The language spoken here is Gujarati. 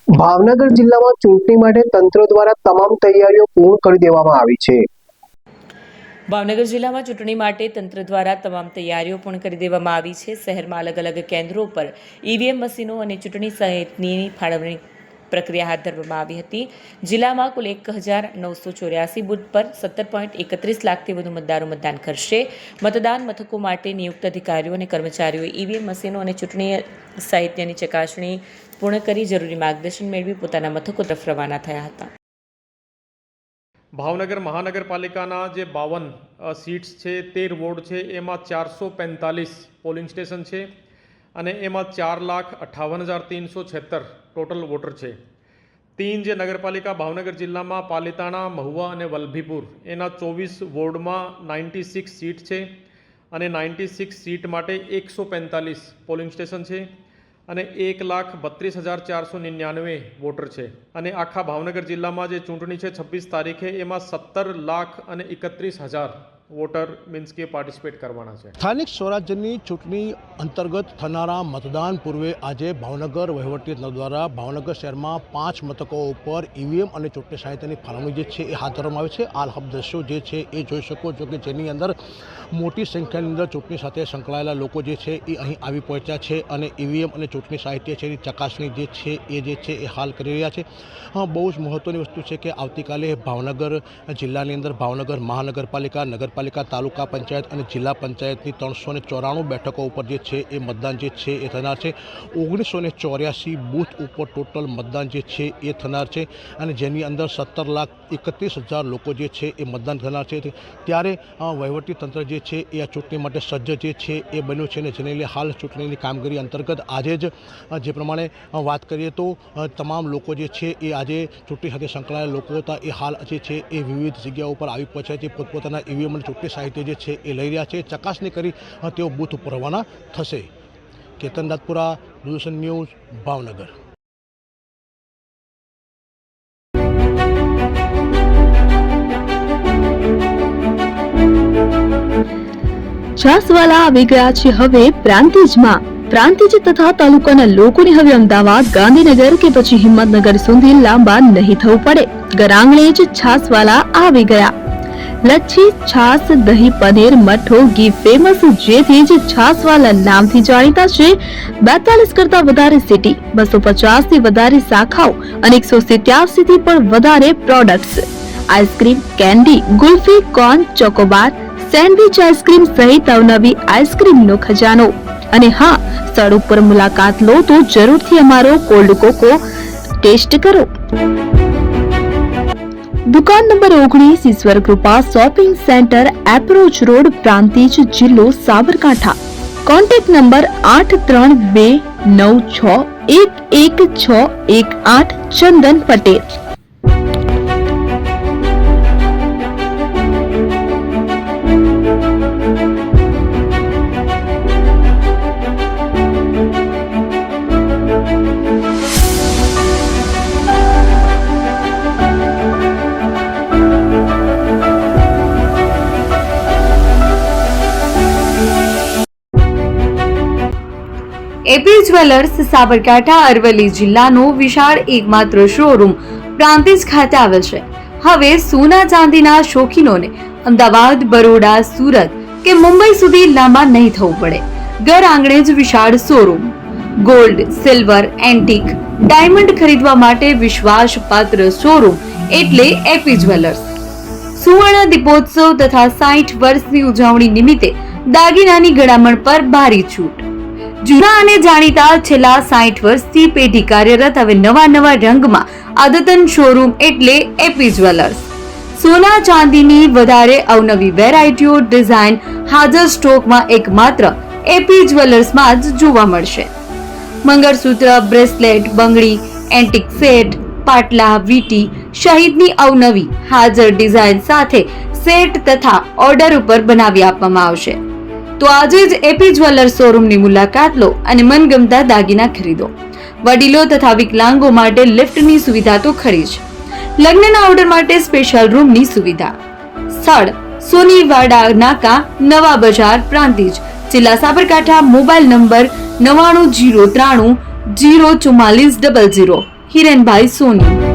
ભાવનગર જિલ્લામાં ચૂંટણી માટે તંત્ર દ્વારા તમામ તૈયારીઓ પૂર્ણ કરી દેવામાં આવી છે। ભાવનગર જિલ્લામાં ચૂંટણી માટે તંત્ર દ્વારા તમામ તૈયારીઓ પૂર્ણ કરી દેવામાં આવી છે। શહેરમાં અલગ અલગ કેન્દ્રો પર ઈવીએમ મશીનો અને ચૂંટણી સહિતની ફાળવણી પ્રક્રિયા હાથ ધરવામાં આવી હતી। જિલ્લામાં કુલ 1984 બૂથ પર 17.31 લાખથી વધુ મતદારો મતદાન કરશે। મતદાન મથકો માટે નિયુક્ત અધિકારીઓ અને કર્મચારીઓએ ઈવીએમ મશીનો અને ચૂંટણી સાહિત્યની ચકાસણી પૂર્ણ કરી જરૂરી માર્ગદર્શન મેળવી પોતાના મથકો તરફ રવાના થયા હતા। ભાવનગર મહાનગરપાલિકાના જે 52 સીટ્સ છે, 13 વોર્ડ છે, એમાં 445 પોલિંગ સ્ટેશન છે અને એમાં 4,58,376 ટોટલ વોટર છે। 3 જે નગરપાલિકા ભાવનગર જિલ્લામાં પાલિતાણા, મહુવા અને વલભીપુર એના 24 વોર્ડમાં 96 સીટ છે અને 96 સીટ માટે 145 પોલિંગ સ્ટેશન છે અને 1,32,499 વોટર છે અને આખા ભાવનગર જિલ્લામાં જે ચૂંટણી છે 26 તારીખે એમાં 17,31,000 વોટર મીન્સ કે પાર્ટિસિપેટ કરવાના છે। સ્થાનિક સ્વરાજ્યની ચૂંટણી અંતર્ગત થનારા મતદાન પૂર્વે આજે ભાવનગર વહીવટીતંત્ર દ્વારા ભાવનગર શહેરમાં 5 મથકો ઉપર ઈવીએમ અને ચૂંટણી સાહિત્યની ફાળવણી જે છે એ હાથ ધરવામાં આવી છે। આપ દ્રશ્યો જે છે એ જોઈ શકો છો કે જેની અંદર મોટી સંખ્યાની અંદર ચૂંટણી સાથે સંકળાયેલા લોકો જે છે એ અહીં આવી પહોંચ્યા છે અને ઈવીએમ અને ચૂંટણી સાહિત્ય છે એની ચકાસણી જે છે એ હાલ કરી રહ્યા છે। બહુ જ મહત્ત્વની વસ્તુ છે કે આવતીકાલે ભાવનગર જિલ્લાની અંદર ભાવનગર મહાનગરપાલિકા, નગરપાલિકા, તાલુકા પંચાયત અને જિલ્લા પંચાયતની 394 બેઠકો ઉપર જે છે એ મતદાન જે છે એ થનાર છે। 1984 બૂથ ઉપર ટોટલ મતદાન જે છે એ થનાર છે અને જેની અંદર 17,31,000 લોકો જે છે એ મતદાન થનાર છે। ત્યારે વહીવટી તંત્ર જે છે એ આ ચૂંટણી માટે સજ્જ જે છે એ બન્યું છે અને જેને લઈને હાલ ચૂંટણીની કામગીરી અંતર્ગત આજે જ જે પ્રમાણે વાત કરીએ તો તમામ લોકો જે છે એ આજે ચૂંટણી સાથે સંકળાયેલા લોકો હતા એ હાલ જે છે એ વિવિધ જગ્યાઓ પર આવી પહોંચ્યા છે। પોતપોતાના ઈવીએમ અને ચૂંટણી સાહિત્ય જે છે એ લઈ રહ્યા છે। ચકાસણી કરી તેઓ બૂથ ઉપર રવાના થશે। કેતન દાતપુરા, દૂરદર્શન ન્યૂઝ, ભાવનગર। છાસવાલા આવી ગયા છે હવે પ્રાંતિજમાં। પ્રાંતિજ તથા તાલુકાના લોકોને હવે અમદાવાદ, ગાંધીનગર કે પછી હિંમતનગર સુધી લાંબા નહીં થવું પડે। ઘર આંગણે જ છાસવાલા આવી ગયા। લચ્છી, છાસ, દહીં, પનીર, મઠો, ઘી ફેમસ, જેથી જ છાસવાલા નામથી જાણીતા છે। 42 કરતા વધારે સિટી, 250 થી વધારે શાખાઓ અને 187 થી પણ વધારે products. Ice cream, candy, kulfi, corn, Chocobar, sandwich ice cream સહિત અવનવી આઈસ્ક્રીમનો ખજાનો। અને હા, સ્થળ ઉપર મુલાકાત લો તો જરૂરથી અમારો કોલ્ડ કોકો ટેસ્ટ કરો। દુકાન number 19, Ishwar Krupa shopping centre, approach road, Prantij, જિલ્લો Sabarkantha. Contact number 8329611618 Chandan Patel. AP jewellers Sabarkantha Aravalli જિલ્લાનો વિશાળ એકમાત્ર શોરૂમ પ્રાંતિજ ખાતે આવેલ છે। હવે સોના ચાંદીના શોખીનોને અમદાવાદ, બરોડા, સુરત કે મુંબઈ સુધી લાંબા નહીં થવું પડે। ઘર આંગણે જ વિશાળ showroom. Gold, silver, antique, diamond ખરીદવા માટે વિશ્વાસપાત્ર શોરૂમ એટલે એપી જ્વેલર્સ। સુવર્ણ દીપોત્સવ તથા 60 વર્ષની ઉજવણી નિમિત્તે દાગીનાની ગળામણ પર ભારી છૂટ। જૂના અને જાણીતા છેલ્લા 60 વર્ષથી પેઢી કાર્યરત હવે નવા રંગમાં અદ્યતન શોરૂમ એટલે એપી જ્વેલર્સ। સોના ચાંદીની વધારે અવનવી વેરાયટીઓ, ડિઝાઇન હાજર સ્ટોકમાં એકમાત્ર એપી જ્વેલર્સમાં જ જોવા મળશે। મંગળસૂત્ર, બ્રેસલેટ, બંગડી, એન્ટિક સેટ, પાટલા, વીટી સહિતની અવનવી હાજર ડિઝાઇન સાથે સેટ તથા ઓર્ડર ઉપર બનાવી આપવામાં આવશે। તો આજે જ એપી જ્વેલર્સ શોરૂમની મુલાકાત લો અને મનગમતા દાગીના ખરીદો। વડીલો તથા વિકલાંગો માટે લિફ્ટની સુવિધા તો ખરી જ, લગ્નના ઓર્ડર માટે સ્પેશિયલ રૂમની સુવિધા। સ્થળ સોનીવાડા નાકા, નવા બજાર, પ્રાંતિજ, જિલ્લા સાબરકાંઠા। Mobile number 9903004400। હિરેનભાઈ સોની.